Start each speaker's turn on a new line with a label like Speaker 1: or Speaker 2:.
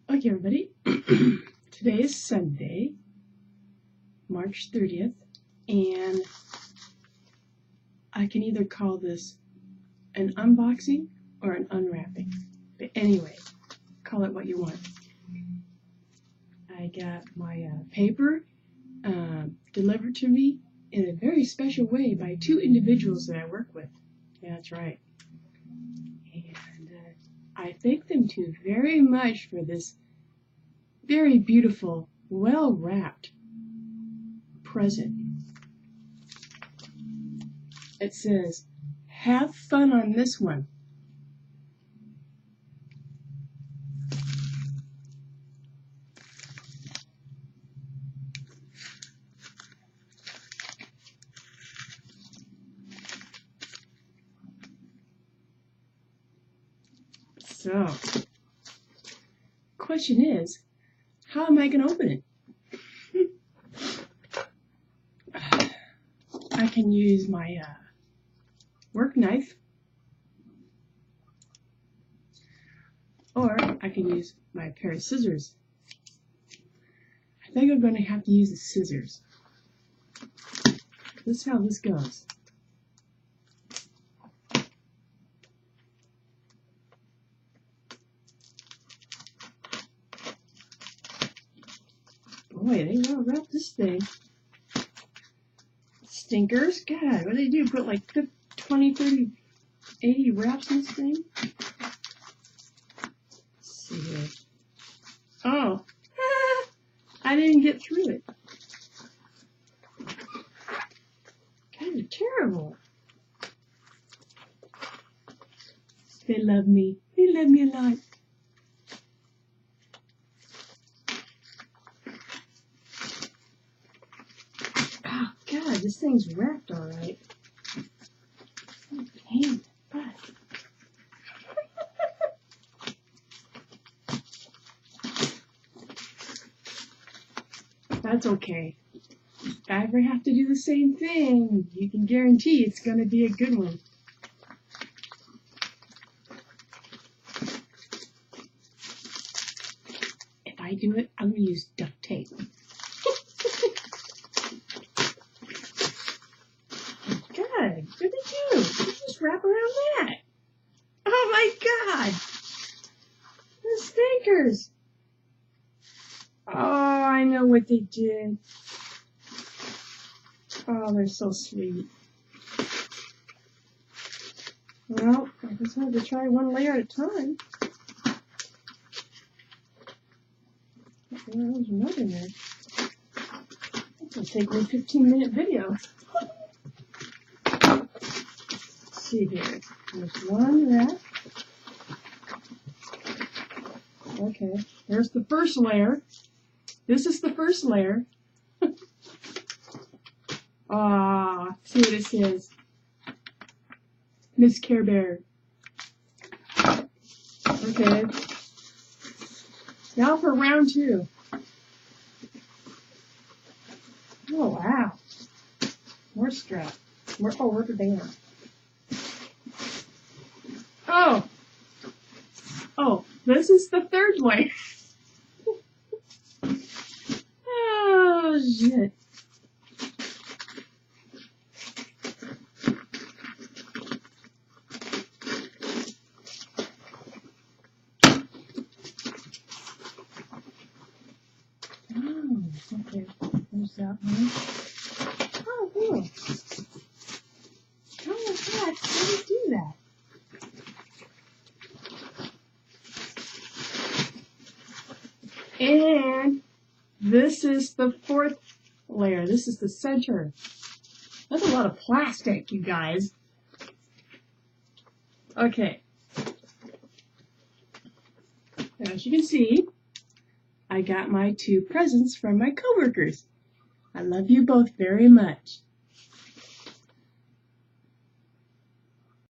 Speaker 1: Okay, everybody. Today is Sunday, March 30th, and I can either call this an unboxing or an unwrapping. But anyway, call it what you want. I got my paper delivered to me in a very special way by two individuals that I work with. Yeah, that's right. And I thank them too very much for this very beautiful, well-wrapped present. It says, "Have fun on this one." So, question is, how am I going to open it? I can use my work knife, or I can use my pair of scissors. I think I'm going to have to use the scissors. This is how this goes. Boy, they well wrap this thing. Stinkers. God, what do they do? Put like 20, 30, 80 wraps in this thing? Let's see here. Oh, I didn't get through it. Kind of terrible. They love me. They love me a lot. Oh, God, this thing's wrapped all right. Oh, pain, but that's okay. If I ever have to do the same thing, you can guarantee it's going to be a good one. If I do it, I'm going to use duct tape. God, what did they do? You just wrap around that. Oh my God! The stinkers! Oh, I know what they did. Oh, they're so sweet. Well, I just had to try one layer at a time. Well, there's another there. This will take me a 15-minute video. Let's see here. There's one wrap. Okay, there's the first layer. This is the first layer. Ah, see what it says. Miss Care Bear. Okay. Now for round two. Oh, wow. More strap. More, oh, rubber band. Oh. Oh, this is the third layer. Oh, shit. Oh, okay. There's that one. Oh, cool. How the heck did you do that? And this is the fourth layer. This is the center. That's a lot of plastic, you guys. Okay. As you can see, I got my two presents from my coworkers. I love you both very much.